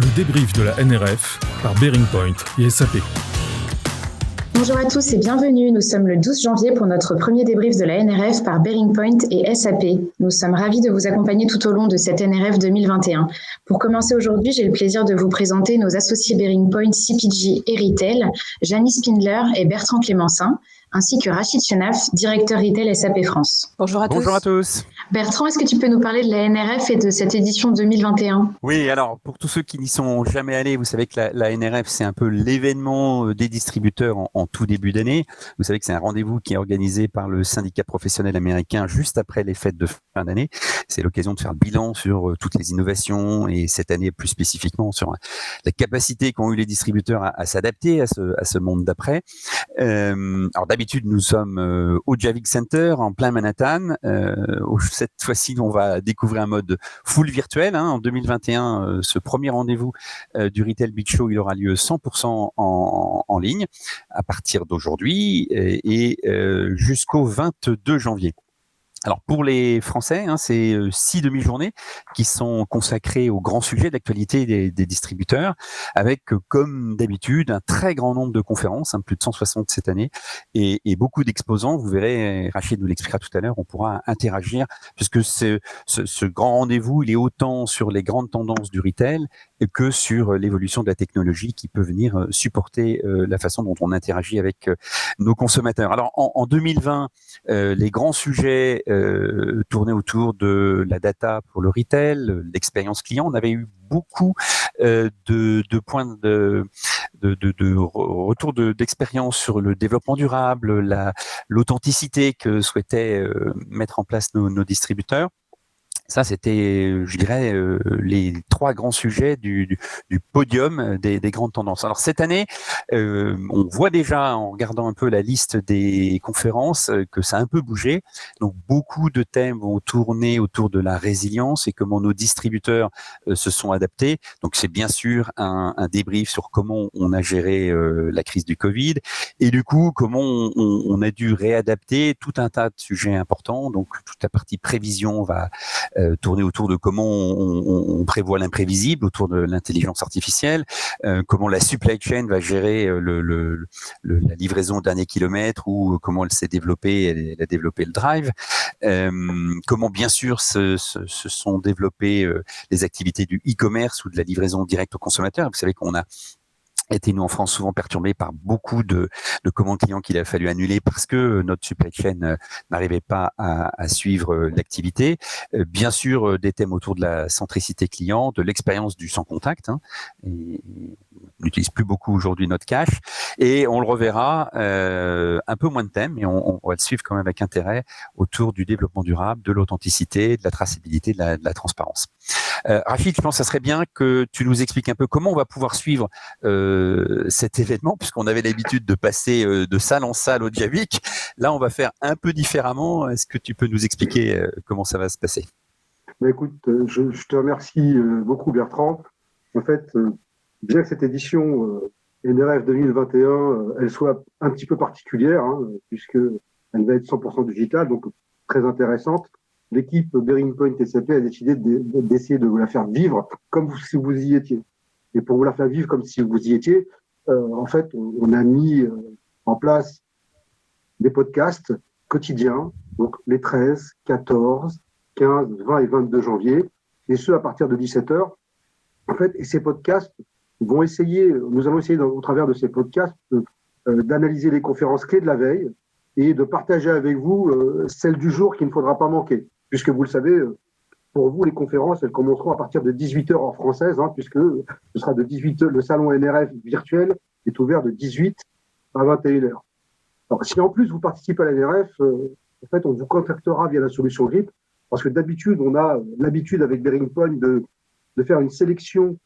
Le débrief de la NRF par Bearing Point et SAP. Bonjour à tous et bienvenue. Nous sommes le 12 janvier pour notre premier débrief de la NRF par Bearing Point et SAP. Nous sommes ravis de vous accompagner tout au long de cette NRF 2021. Pour commencer aujourd'hui, j'ai le plaisir de vous présenter nos associés Bearing Point, CPG et Retail, Janice Spindler et Bertrand Clémensin, ainsi que Rachid Chenaf, directeur Retail SAP France. Bonjour à tous. Bonjour à tous. Bertrand, est-ce que tu peux nous parler de la NRF et de cette édition 2021 ? Oui, alors pour tous ceux qui n'y sont jamais allés, vous savez que la NRF, c'est un peu l'événement des distributeurs en tout début d'année. Vous savez que c'est un rendez-vous qui est organisé par le syndicat professionnel américain juste après les fêtes de fin d'année. C'est l'occasion de faire le bilan sur toutes les innovations et cette année plus spécifiquement sur la capacité qu'ont eu les distributeurs à s'adapter à ce monde d'après. Alors d'habitude, nous sommes au Javits Center en plein Manhattan. Cette fois-ci, on va découvrir un mode full virtuel. En 2021, ce premier rendez-vous du Retail Big Show, il aura lieu 100% en ligne à partir d'aujourd'hui et jusqu'au 22 janvier. Alors pour les Français, c'est 6 demi-journées qui sont consacrées aux grands sujets d'actualité des distributeurs, avec comme d'habitude un très grand nombre de conférences, plus de 160 cette année, et beaucoup d'exposants. Vous verrez, Rachid nous l'expliquera tout à l'heure, on pourra interagir, puisque ce grand rendez-vous, il est autant sur les grandes tendances du retail que sur l'évolution de la technologie qui peut venir supporter la façon dont on interagit avec nos consommateurs. Alors en 2020, les grands sujets tournaient autour de la data pour le retail, l'expérience client. On avait eu beaucoup de points de retour d'expérience sur le développement durable, l'authenticité que souhaitaient mettre en place nos distributeurs. Ça, c'était, je dirais, les trois grands sujets du podium des grandes tendances. Alors cette année, on voit déjà, en regardant un peu la liste des conférences, que ça a un peu bougé. Donc beaucoup de thèmes vont tourner autour de la résilience et comment nos distributeurs se sont adaptés. Donc c'est bien sûr un débrief sur comment on a géré la crise du Covid et du coup comment on a dû réadapter tout un tas de sujets importants. Donc toute la partie prévision va tourner autour de comment on prévoit l'imprévisible, autour de l'intelligence artificielle, comment la supply chain va gérer la livraison au dernier kilomètre ou comment elle s'est développée, elle a développé le drive, comment bien sûr se sont développées les activités du e-commerce ou de la livraison directe aux consommateurs. Vous savez qu'on a été, nous, en France, souvent perturbés par beaucoup de commandes clients qu'il a fallu annuler parce que notre supply chain n'arrivait pas à suivre l'activité. Bien sûr, des thèmes autour de la centricité client, de l'expérience du sans contact. Et on n'utilise plus beaucoup aujourd'hui notre cash. Et on le reverra, un peu moins de thèmes, mais on va le suivre quand même avec intérêt autour du développement durable, de l'authenticité, de la traçabilité, de la transparence. Rachid, je pense que ça serait bien que tu nous expliques un peu comment on va pouvoir suivre cet événement, puisqu'on avait l'habitude de passer de salle en salle au Javik. Là, on va faire un peu différemment. Est-ce que tu peux nous expliquer comment ça va se passer ? Écoute, je te remercie beaucoup, Bertrand. En fait, bien que cette édition NRF 2021, elle soit un petit peu particulière, puisqu'elle va être 100% digitale, donc très intéressante, l'équipe Bearing Point SAP a décidé d'essayer de vous la faire vivre comme si vous y étiez. Et pour vous la faire vivre comme si vous y étiez, en fait, on a mis en place des podcasts quotidiens, donc les 13, 14, 15, 20 et 22 janvier, et ce, à partir de 17h. En fait, et ces podcasts nous allons essayer, au travers de ces podcasts, d'analyser les conférences clés de la veille et de partager avec vous celles du jour qu'il ne faudra pas manquer. Puisque vous le savez, pour vous, les conférences, elles commenceront à partir de 18h heure française, puisque ce sera de 18h, le salon NRF virtuel est ouvert de 18 à 21h. Alors, si en plus vous participez à la NRF, en fait, on vous contactera via la solution GRIP, parce que d'habitude, on a l'habitude avec Bearing Point de faire une sélection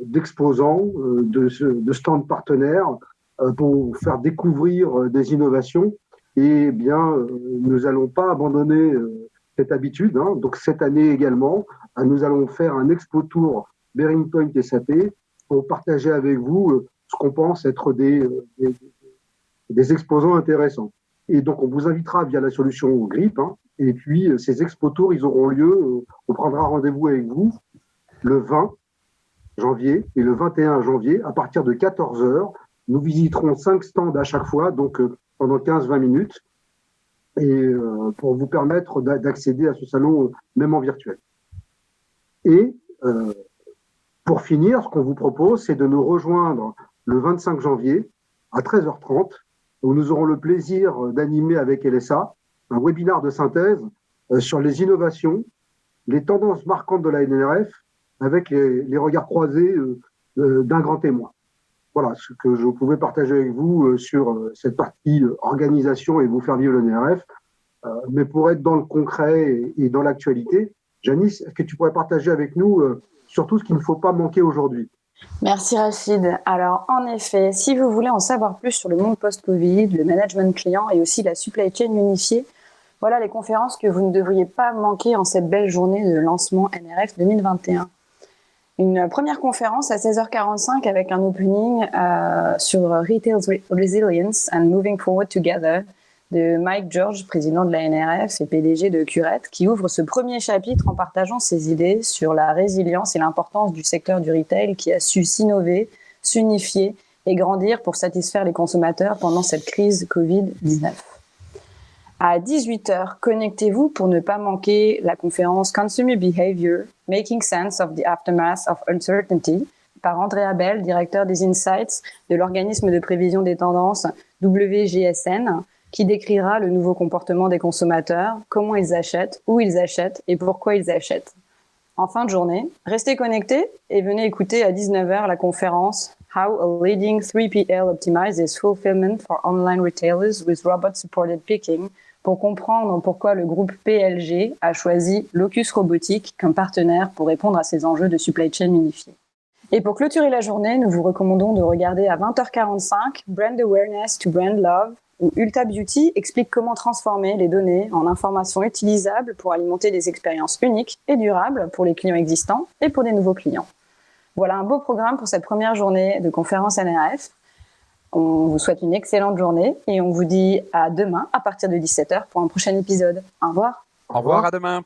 d'exposants, de stands partenaires, pour vous faire découvrir des innovations. Et bien, nous n'allons pas abandonner cette habitude. Donc cette année également, nous allons faire un expo tour Bearing Point SAP pour partager avec vous ce qu'on pense être des exposants intéressants. Et donc on vous invitera via la solution GRIP. Et puis ces expo tours, ils auront lieu. On prendra rendez-vous avec vous le 20, janvier et le 21 janvier, à partir de 14 heures. Nous visiterons 5 stands à chaque fois, donc pendant 15-20 minutes, et pour vous permettre d'accéder à ce salon, même en virtuel. Et pour finir, ce qu'on vous propose, c'est de nous rejoindre le 25 janvier à 13h30, où nous aurons le plaisir d'animer avec LSA un webinaire de synthèse sur les innovations, les tendances marquantes de la NRF, avec les regards croisés d'un grand témoin. Voilà ce que je pouvais partager avec vous sur cette partie organisation et vous faire vivre le NRF. Mais pour être dans le concret et dans l'actualité, Janice, est-ce que tu pourrais partager avec nous surtout ce qu'il ne faut pas manquer aujourd'hui? Merci Rachid. Alors en effet, si vous voulez en savoir plus sur le monde post-Covid, le management client et aussi la supply chain unifiée, voilà les conférences que vous ne devriez pas manquer en cette belle journée de lancement NRF 2021. Une première conférence à 16h45 avec un opening sur Retail Resilience and Moving Forward Together de Mike George, président de la NRF et PDG de Curette, qui ouvre ce premier chapitre en partageant ses idées sur la résilience et l'importance du secteur du retail qui a su s'innover, s'unifier et grandir pour satisfaire les consommateurs pendant cette crise Covid-19. À 18h, connectez-vous pour ne pas manquer la conférence Consumer Behavior, Making Sense of the Aftermath of Uncertainty par Andrea Bell, directeur des Insights de l'organisme de prévision des tendances WGSN, qui décrira le nouveau comportement des consommateurs, comment ils achètent, où ils achètent et pourquoi ils achètent. En fin de journée, restez connectés et venez écouter à 19h la conférence How a leading 3PL optimizes fulfillment for online retailers with robot-supported picking pour comprendre pourquoi le groupe PLG a choisi Locus Robotics comme partenaire pour répondre à ces enjeux de supply chain unifiée. Et pour clôturer la journée, nous vous recommandons de regarder à 20h45 Brand Awareness to Brand Love, où Ulta Beauty explique comment transformer les données en informations utilisables pour alimenter des expériences uniques et durables pour les clients existants et pour des nouveaux clients. Voilà un beau programme pour cette première journée de conférence NRF. On vous souhaite une excellente journée et on vous dit à demain à partir de 17h pour un prochain épisode. Au revoir. Au revoir, à demain.